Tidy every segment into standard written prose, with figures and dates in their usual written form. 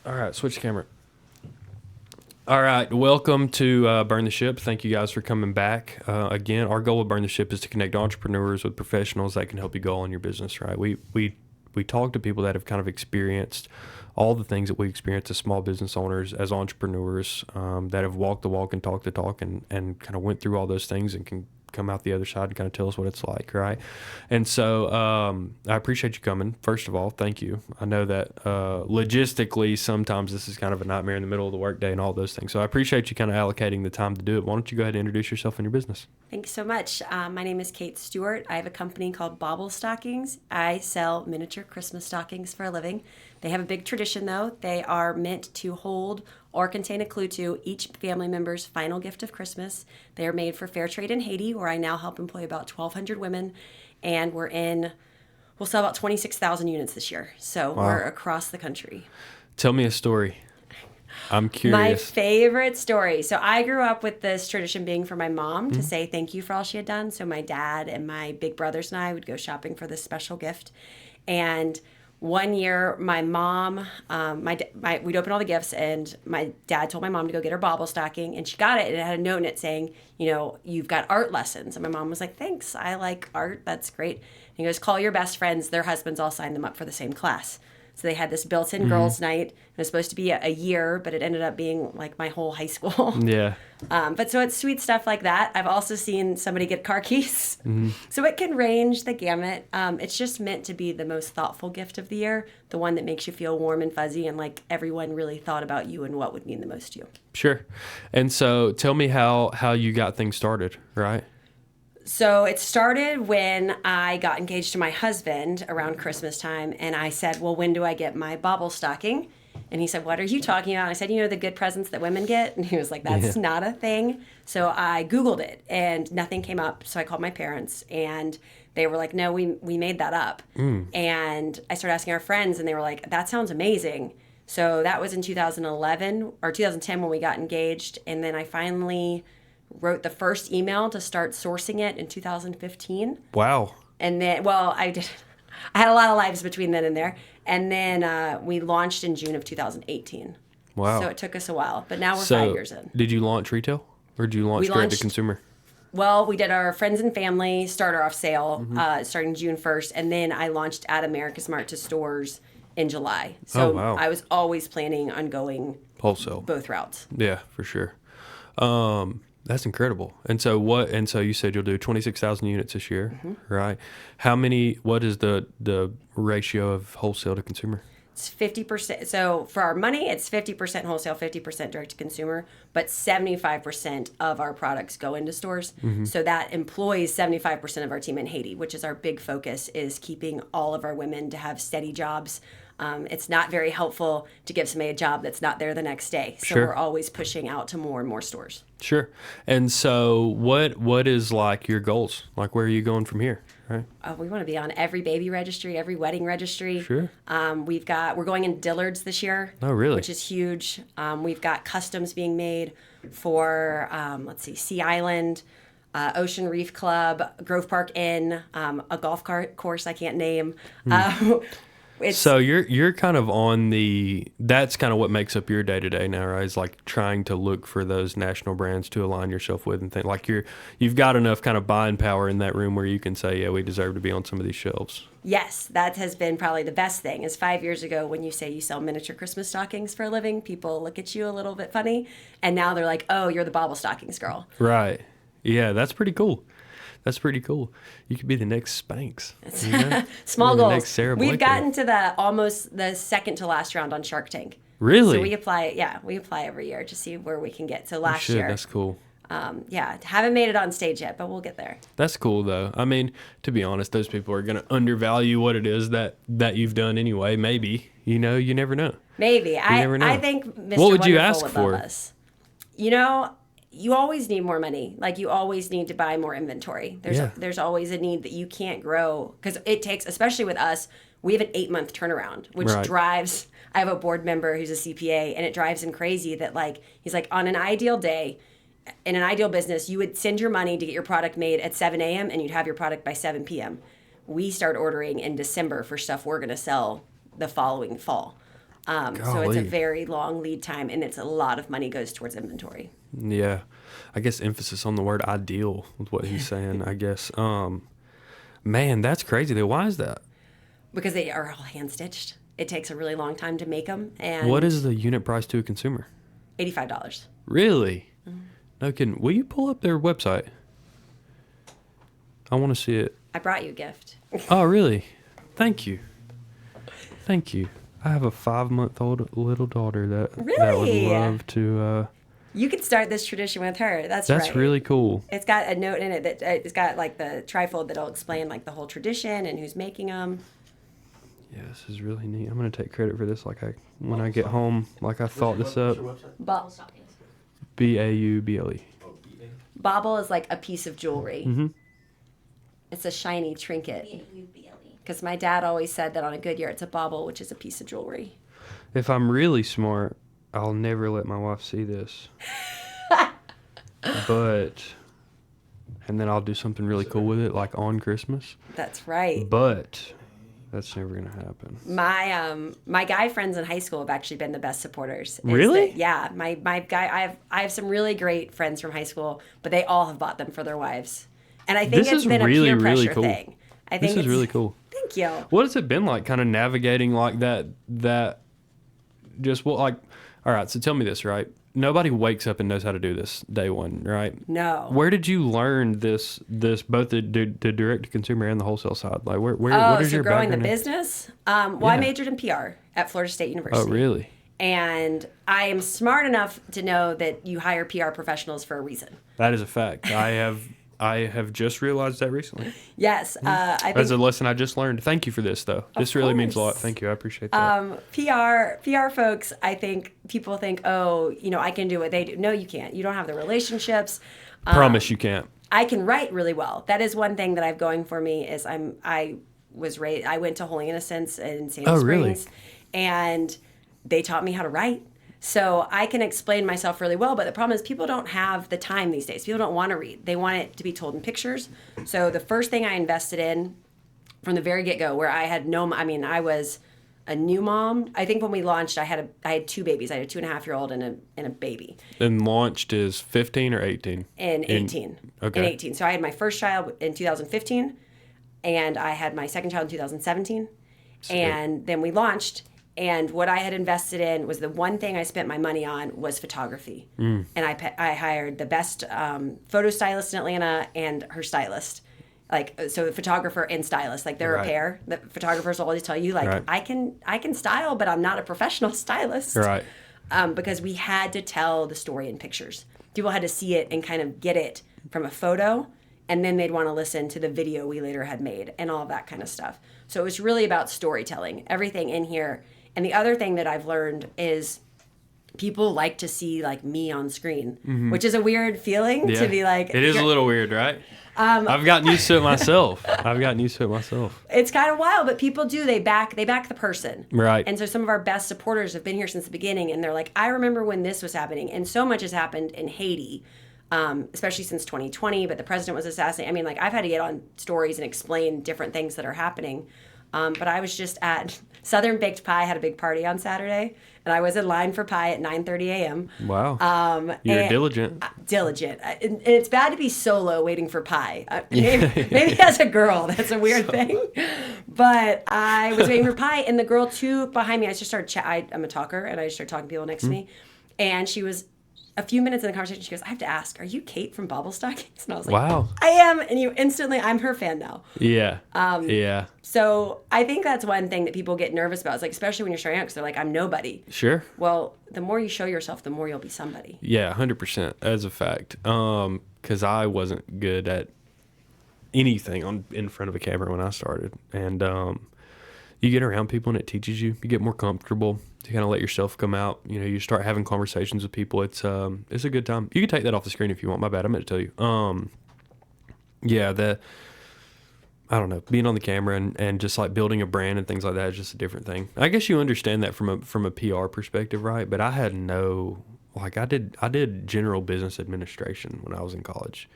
All right, switch the camera. All right, welcome to Burn the Ship. Thank you guys for coming back. Again, our goal of Burn the Ship is to connect entrepreneurs with professionals that can help you go on your business, right? We talk to people that have kind of experienced all the things that we experience as small business owners, as entrepreneurs, that have walked the walk and talked the talk and kind of went through all those things and can come out the other side and kind of tell us what it's like, right? And so I appreciate you coming. First of all, thank you. I know that logistically sometimes this is kind of a nightmare in the middle of the workday and all those things. So I appreciate you kind of allocating the time to do it. Why don't you go ahead and introduce yourself and your business? Thanks so much. My name is Kate Stewart. I have a company called Bauble Stockings. I sell miniature Christmas stockings for a living. They have a big tradition, though. They are meant to hold or contain a clue to each family member's final gift of Christmas. They are made for fair trade in Haiti, where I now help employ about 1,200 women, and we'll sell about 26,000 units this year. So Wow. We're across the country. Tell me a story. I'm curious. My favorite story. So I grew up with this tradition being for my mom to say thank you for all she had done. So my dad and my big brothers and I would go shopping for this special gift. And one year, my mom, we'd open all the gifts, and my dad told my mom to go get her Bauble stocking, and she got it, and it had a note in it saying, you've got art lessons. And my mom was like, thanks, I like art, that's great. And he goes, call your best friends, their husbands all signed them up for the same class. So they had this built-in girls' night. It was supposed to be a year, but it ended up being like my whole high school. Yeah. But so it's sweet stuff like that. I've also seen somebody get car keys. So it can range the gamut. It's just meant to be the most thoughtful gift of the year, the one that makes you feel warm and fuzzy and like everyone really thought about you and what would mean the most to you. Sure. And so tell me how you got things started, right? So it started when I got engaged to my husband around Christmas time, and I said, well, when do I get my Bauble stocking? And he said, what are you talking about? And I said, the good presents that women get? And he was like, that's not a thing. So I Googled it, and nothing came up. So I called my parents, and they were like, no, we made that up. And I started asking our friends, and they were like, that sounds amazing. So that was in 2011 or 2010 when we got engaged. And then I finally wrote the first email to start sourcing it in 2015. Wow. And then, I had a lot of lives between then and there. And then we launched in June of 2018. Wow. So it took us a while, but now we're 5 years in. Did you launch retail or did you launch direct to consumer? Well, we did our friends and family starter off sale starting June 1st. And then I launched at America's Mart to stores in July. So wow. I was always planning on going wholesale, both routes. Yeah, for sure. That's incredible. And so you said you'll do 26,000 units this year, right? What is the ratio of wholesale to consumer? It's 50%. So for our money, it's 50% wholesale, 50% direct to consumer, but 75% of our products go into stores. So that employs 75% of our team in Haiti, which is our big focus, is keeping all of our women to have steady jobs. It's not very helpful to give somebody a job that's not there the next day. So Sure. We're always pushing out to more and more stores. Sure. And so what is like your goals? Like where are you going from here? Right. We want to be on every baby registry, every wedding registry. Sure. We're going in Dillard's this year. Oh, really? Which is huge. We've got customs being made for, Sea Island, Ocean Reef Club, Grove Park Inn, a golf course I can't name. So you're kind of that's kind of what makes up your day to day now, right? Is like trying to look for those national brands to align yourself with and think like you've got enough kind of buying power in that room where you can say, yeah, we deserve to be on some of these shelves. Yes, that has been probably the best thing. Is 5 years ago when you say you sell miniature Christmas stockings for a living, people look at you a little bit funny, and now they're like, oh, you're the Bauble Stockings girl. Right. Yeah, that's pretty cool. That's pretty cool. You could be the next Spanx. Small goals. Next Sarah Blakely. We've gotten to almost the second to last round on Shark Tank. Really? So we apply every year to see where we can get. So last year. That's cool. Haven't made it on stage yet, but we'll get there. That's cool though. I mean, to be honest, those people are going to undervalue what it is that you've done anyway. Maybe, you never know. Maybe. Never know. I think Mr. What would you Wonderful ask for? Us. You always need more money. Like you always need to buy more inventory. There's always a need that you can't grow because it takes, especially with us, we have an 8-month turnaround, which drives. I have a board member who's a CPA, and it drives him crazy that he's like, on an ideal day, in an ideal business, you would send your money to get your product made at 7 a.m. and you'd have your product by 7 p.m. We start ordering in December for stuff we're going to sell the following fall. So it's a Golly. very long lead time, and it's a lot of money goes towards inventory. Yeah. I guess emphasis on the word ideal with what he's saying, I guess. Man, that's crazy though. Why is that? Because they are all hand stitched. It takes a really long time to make them. And What is the unit price to a consumer? $85. Really? No kidding. Will you pull up their website? I want to see it. I brought you a gift. Oh, really? Thank you. Thank you. I have a 5-month-old little daughter that would Really? love to. You could start this tradition with her. That's That's right. really cool. It's got a note in it that it's got like the trifold that'll explain like the whole tradition and who's making them. Yeah, this is really neat. I'm gonna take credit for this. When I get home, I thought this up. Bauble Stockings. Bauble. Bauble is like a piece of jewelry. Mm-hmm. It's a shiny trinket. BAUBLE. Because my dad always said that on a good year, it's a bauble, which is a piece of jewelry. If I'm really smart, I'll never let my wife see this. And then I'll do something really cool with it, like on Christmas. That's right. But that's never gonna happen. My guy friends in high school have actually been the best supporters. Really? Yeah. My guy. I have some really great friends from high school, but they all have bought them for their wives, and I think This it's is been really, a peer really pressure cool. thing. I think This is really cool. Thank you. What has it been like, kind of navigating like that? Just all right. So tell me this, right? Nobody wakes up and knows how to do this day one, right? No. Where did you learn this both the direct to consumer and the wholesale side? Like what is so your growing the background in? business? Well, I Yeah. majored in PR at Florida State University. Oh, really? And I am smart enough to know that you hire PR professionals for a reason. That is a fact. I have just realized that recently. Yes, I think That's a lesson I just learned. Thank you for this, though. This really means a lot. course. Thank you. I appreciate that. PR folks, I think people think, oh, I can do what they do. No, you can't. You don't have the relationships. Promise you can't. I can write really well. That is one thing that I've going for me is I went to Holy Innocents in Sandy Oh, really? Springs, and they taught me how to write. So I can explain myself really well, but the problem is people don't have the time these days. People don't want to read. They want it to be told in pictures. So the first thing I invested in from the very get-go, where I I was a new mom. I think when we launched, I had 2 babies. I had a 2.5-year-old and a baby. And launched is 15 or 18? In 18. Okay. In 18. So I had my first child in 2015, and I had my second child in 2017. Sweet. And then we launched, and what I had invested in was the one thing I spent my money on was photography. And I hired the best photo stylist in Atlanta and her stylist. So the photographer and stylist, they're Right. a pair. The photographers will always tell you, Right. I can style, but I'm not a professional stylist. Right. Because we had to tell the story in pictures. People had to see it and kind of get it from a photo, and then they'd want to listen to the video we later had made and all of that kind of stuff. So it was really about storytelling, everything in here. And the other thing that I've learned is people like to see me on screen, which is a weird feeling to be like. It is a little weird, right? I've gotten used to it myself. It's kind of wild, but people do. They back the person. Right. And so some of our best supporters have been here since the beginning, and they're like, I remember when this was happening. And so much has happened in Haiti, especially since 2020, but the president was assassinated. I've had to get on stories and explain different things that are happening. But I was just at Southern Baked Pie, had a big party on Saturday, and I was in line for pie at 9:30 a.m. Wow. You're diligent. Diligent. And it's bad to be solo waiting for pie. Maybe as a girl, that's a weird thing. But I was waiting for pie, and the girl behind me, I just started I'm a talker, and I just started talking to people next to me. And she was a few minutes in the conversation, she goes, I have to ask, are you Kate from Bauble Stockings? And I was like, Wow. I am. And I'm her fan now. Yeah. Yeah. So I think that's one thing that people get nervous about. It's especially when you're starting out, because they're like, I'm nobody. Sure. Well, the more you show yourself, the more you'll be somebody. Yeah, 100%. As a fact. Because I wasn't good at anything in front of a camera when I started. And you get around people and it teaches you. You get more comfortable to kind of let yourself come out. You start having conversations with people. It's a good time. You can take that off the screen if you want. My bad. I meant to tell you. I don't know, being on the camera and just building a brand and things like that is just a different thing. I guess you understand that from a PR perspective, right? But I had I did general business administration when I was in college.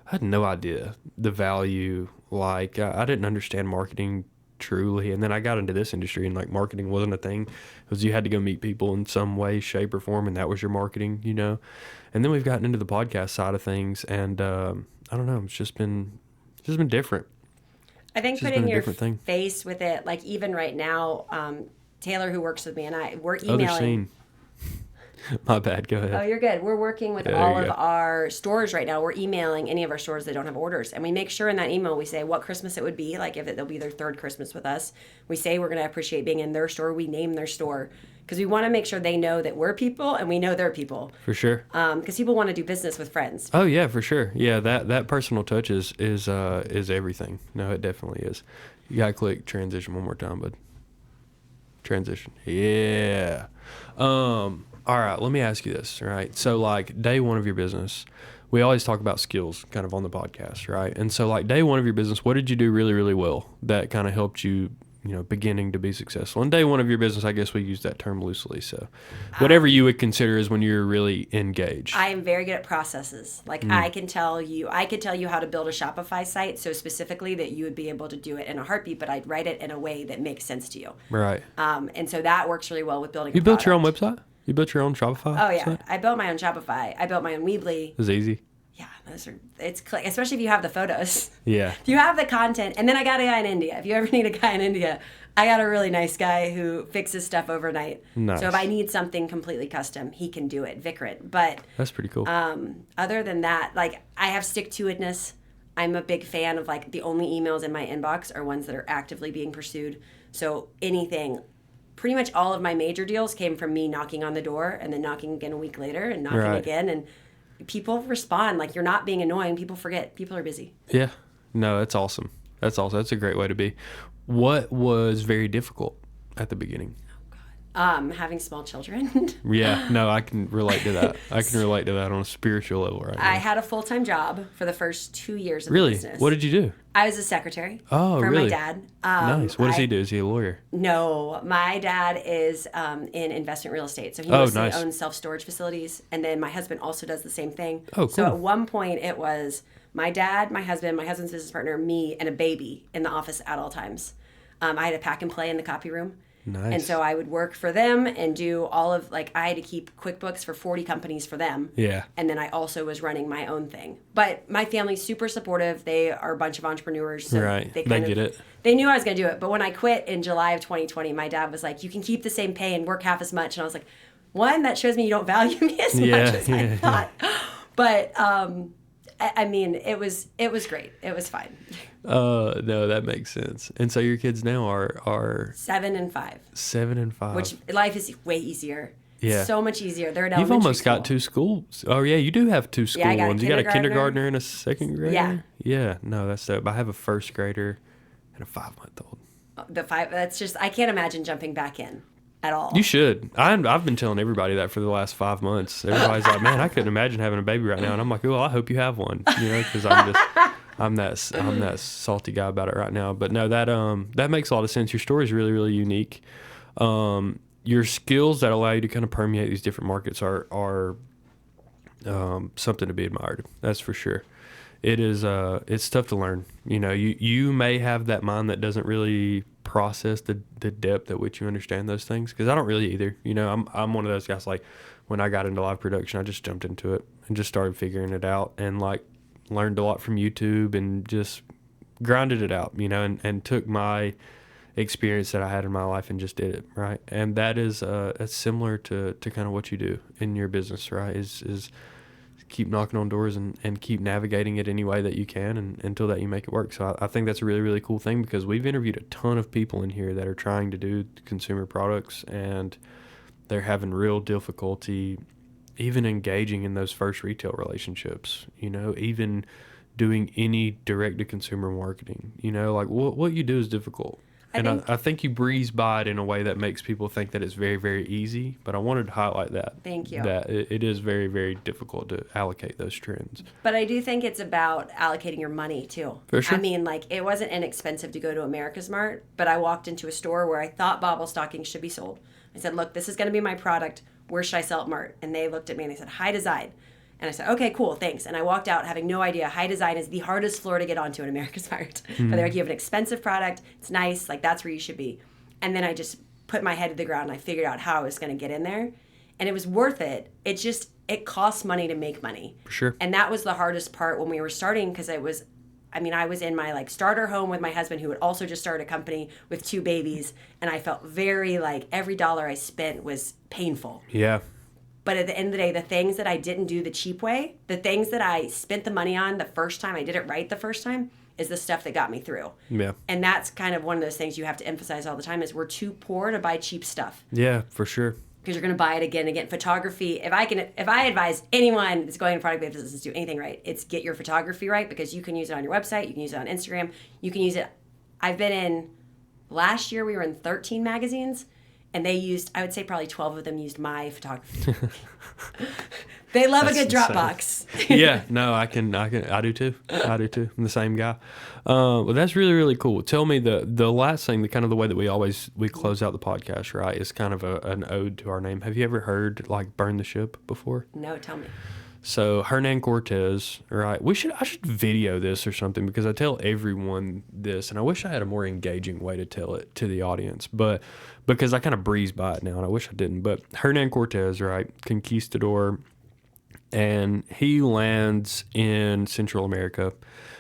I had no idea the value. I didn't understand marketing truly. And then I got into this industry, and like marketing wasn't a thing. It was you had to go meet people in some way, shape, or form, and that was your marketing, you know. And then we've gotten into the podcast side of things, and I don't know, it's just been different. I think It's just putting been a your different thing. face with it, like even right now, Taylor, who works with me, and we're Oh, they're emailing. seen. My bad. Go ahead. Oh, you're good. We're working with Yeah, all there of you go. our stores right now. We're emailing any of our stores that don't have orders. And we make sure in that email we say what Christmas it would be, like if they'll be their third Christmas with us. We say we're going to appreciate being in their store. We name their store because we want to make sure they know that we're people and we know they're people. For sure. Because people want to do business with friends. Oh yeah, for sure. Yeah, that personal touch is everything. No, it definitely is. You gotta click transition one more time, bud. Transition. Yeah. All right. Let me ask you this. Right. So like day one of your business, we always talk about skills kind of on the podcast, right? And so like day one of your business, what did you do really, really well that kind of helped you, you know, beginning to be successful? And day one of your business, I guess we use that term loosely. So whatever you would consider is when you're really engaged. I am very good at processes. Like I could tell you how to build a Shopify site so specifically that you would be able to do it in a heartbeat, but I'd write it in a way that makes sense to you. Right. And so that works really well with building. You built your own website? You built your own Shopify? Oh yeah, site? I built my own Shopify. I built my own Weebly. It was easy. Yeah, especially if you have the photos. Yeah. If you have the content, and then I got a guy in India. If you ever need a guy in India, I got a really nice guy who fixes stuff overnight. Nice. So if I need something completely custom, he can do it, Vikrit. But That's pretty cool. other than that, like I have stick-to-itness. I'm a big fan of like the only emails in my inbox are ones that are actively being pursued. So anything, pretty much all of my major deals came from me knocking on the door and then knocking again a week later and knocking Right. again, and people respond. Like you're not being annoying. People forget. People are busy. Yeah. No, that's awesome. That's awesome. That's a great way to be. What was very difficult at the beginning? Having small children. Yeah. No, I can relate to that. I can relate to that on a spiritual level right I now. had a full-time job for the first 2 years of Really? the business. What did you do? I was a secretary Oh, for really? my dad. Nice. What does he do? Is he a lawyer? No, my dad is in investment real estate. So he Oh, mostly nice. owns self-storage facilities. And then my husband also does the same thing. Oh, So cool. at one point it was my dad, my husband's business partner, me, and a baby in the office at all times. I had a pack and play in the copy room. Nice. And so I would work for them and do all of, like, I had to keep QuickBooks for 40 companies for them. Yeah. And then I also was running my own thing. But my family's super supportive. They are a bunch of entrepreneurs. So Right. They They get it. They knew I was going to do it. But when I quit in July of 2020, my dad was like, you can keep the same pay and work half as much. And I was like, one, that shows me you don't value me as Yeah, much as I yeah, thought. But, I mean, it was great. It was fine. No, that makes sense. And so your kids now are 7 and 5, 7 and 5. which life is way easier. Yeah. So much easier. They're at You've elementary almost got school. 2 schools. Oh yeah, you do have 2 school I got a ones. You got a kindergartner. kindergartner and a second grader. Yeah. Yeah. No, that's dope. I have a first grader and a 5-month-old. The 5, that's just, I can't imagine jumping back in at all. You should. I've been telling everybody that for the last 5 months. Everybody's like, man, I couldn't imagine having a baby right now. And I'm like, well, I hope you have one. You know, because I'm that salty guy about it right now. But no, that makes a lot of sense. Your story is really, really unique. Your skills that allow you to kind of permeate these different markets are something to be admired. That's for sure. It is. It's tough to learn. You know, you may have that mind that doesn't really process the depth at which you understand those things. Because I don't really either. You know, I'm one of those guys. Like when I got into live production, I just jumped into it and just started figuring it out, and like learned a lot from YouTube and just grinded it out. You know, and took my experience that I had in my life and just did it, right? And that is that's similar to kind of what you do in your business, right? Is keep knocking on doors and keep navigating it any way that you can, and until that you make it work. So I think that's a really, really cool thing, because we've interviewed a ton of people in here that are trying to do consumer products, and they're having real difficulty even engaging in those first retail relationships, you know, even doing any direct-to-consumer marketing. You know, like what you do is difficult. I think you breeze by it in a way that makes people think that it's very, very easy. But I wanted to highlight that. Thank you. That it is very, very difficult to allocate those trends. But I do think it's about allocating your money too. For sure. I mean, like, it wasn't inexpensive to go to America's Mart, but I walked into a store where I thought Bauble Stockings should be sold. I said, look, this is going to be my product. Where should I sell at Mart? And they looked at me and they said, high design. And I said, okay, cool, thanks. And I walked out having no idea. High design is the hardest floor to get onto in America's Art. But they're like, you have an expensive product. It's nice. Like, that's where you should be. And then I just put my head to the ground and I figured out how I was going to get in there. And it was worth it. It costs money to make money. For sure. And that was the hardest part when we were starting, because I was in my like starter home with my husband, who had also just started a company with 2 babies. And I felt very like every dollar I spent was painful. Yeah. But at the end of the day, the things that I didn't do the cheap way, the things that I spent the money on the first time, I did it right the first time, is the stuff that got me through. Yeah. And that's kind of one of those things you have to emphasize all the time, is we're too poor to buy cheap stuff. Yeah, for sure. Because you're going to buy it again and again. Photography, if I advise anyone that's going into product-based business to do anything right, it's get your photography right, because you can use it on your website, you can use it on Instagram, you can use it. Last year we were in 13 magazines, and they used, I would say probably 12 of them used my photography. They love a good Dropbox. Yeah, no, I do too. I'm the same guy. Well, that's really, really cool. Tell me the last thing, the kind of the way that we close out the podcast, right, is kind of an ode to our name. Have you ever heard like Burn the Ship before? No, tell me. So Hernan Cortez, right? I should video this or something, because I tell everyone this, and I wish I had a more engaging way to tell it to the audience, but because I kind of breeze by it now, and I wish I didn't. But Hernan Cortez, right, conquistador, and he lands in Central America,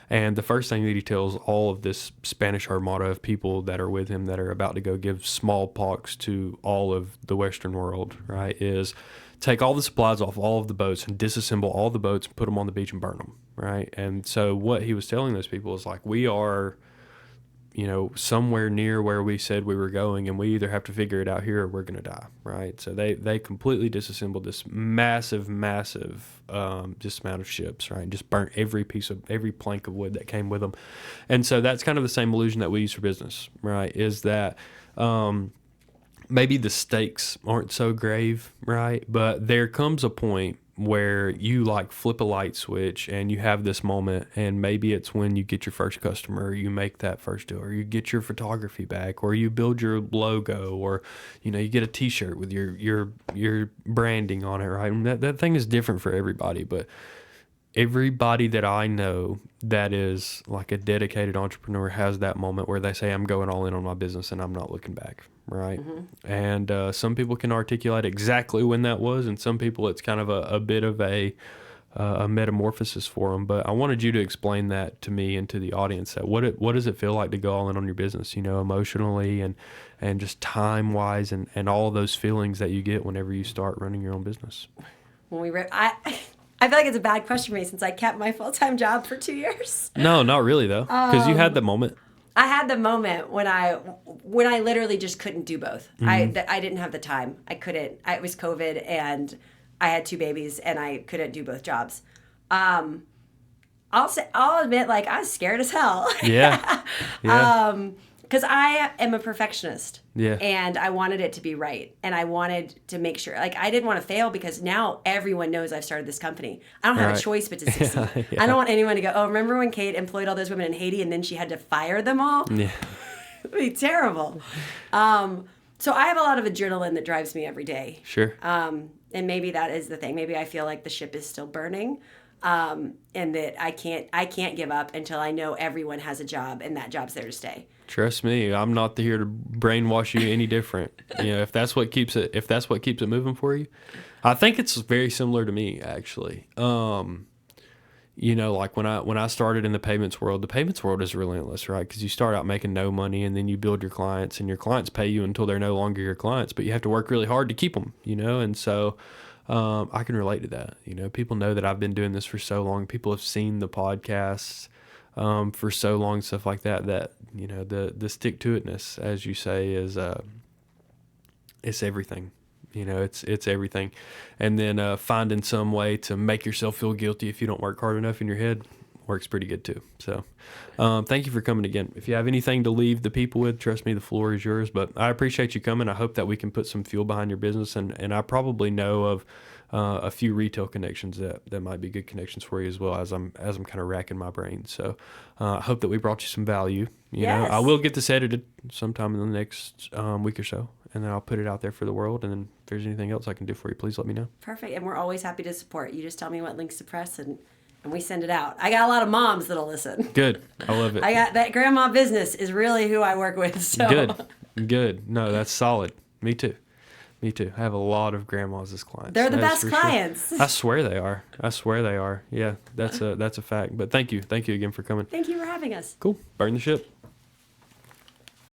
and the first thing that he tells all of this Spanish Armada of people that are with him that are about to go give smallpox to all of the Western world, right, is take all the supplies off all of the boats and disassemble all the boats and put them on the beach and burn them, right? And so what he was telling those people is like, we are, somewhere near where we said we were going, and we either have to figure it out here or we're going to die, right? So they completely disassembled this massive just amount of ships, right? And just burnt every plank of wood that came with them. And so that's kind of the same illusion that we use for business, right? Is that maybe the stakes aren't so grave, right? But there comes a point where you like flip a light switch and you have this moment, and maybe it's when you get your first customer, or you make that first deal, or you get your photography back, or you build your logo, or you get a t-shirt with your branding on it, right? And that thing is different for everybody, but everybody that I know that is like a dedicated entrepreneur has that moment where they say, I'm going all in on my business and I'm not looking back, right? Mm-hmm. And some people can articulate exactly when that was, and some people it's kind of a bit of a metamorphosis for them. But I wanted you to explain that to me and to the audience, that what does it feel like to go all in on your business, emotionally and just time-wise, and all those feelings that you get whenever you start running your own business? I feel like it's a bad question for me, since I kept my full-time job for 2 years. No, not really, though, because you had the moment. I had the moment when I literally just couldn't do both. Mm-hmm. I didn't have the time. I couldn't. It was COVID, and I had 2 babies, and I couldn't do both jobs. I'll admit, like, I was scared as hell. Yeah. Yeah. Because I am a perfectionist. Yeah. And I wanted it to be right. And I wanted to make sure, like, I didn't want to fail, because now everyone knows I've started this company. I don't have a choice but to succeed. Yeah. I don't want anyone to go, oh, remember when Kate employed all those women in Haiti and then she had to fire them all? Yeah. It would be terrible. So I have a lot of adrenaline that drives me every day. Sure. And maybe that is the thing. Maybe I feel like the ship is still burning. And that I can't give up until I know everyone has a job and that job's there to stay. Trust me, I'm not here to brainwash you any different. If that's what keeps it moving for you. I think it's very similar to me, actually. Like when I started in the payments world is relentless, right? Because you start out making no money, and then you build your clients, and your clients pay you until they're no longer your clients, but you have to work really hard to keep them, and so I can relate to that. People know that I've been doing this for so long. People have seen the podcasts for so long, stuff like that, the stick-to-itness, as you say, is it's everything. It's everything. And then finding some way to make yourself feel guilty if you don't work hard enough in your head works pretty good too. So thank you for coming again. If you have anything to leave the people with, trust me, the floor is yours. But I appreciate you coming. I hope that we can put some fuel behind your business. And I probably know of a few retail connections that might be good connections for you as well, as I'm kind of racking my brain. So I hope that we brought you some value. I will get this edited sometime in the next week or so, and then I'll put it out there for the world. And then if there's anything else I can do for you, please let me know. Perfect. And we're always happy to support. You just tell me what links to press and we send it out. I got a lot of moms that'll listen. Good. I love it. I got that grandma business is really who I work with. So. Good. No, that's solid. Me too. I have a lot of grandmas as clients. They're the best clients. Sure. I swear they are. Yeah, that's a fact. But thank you again for coming. Thank you for having us. Cool. Burn the ship.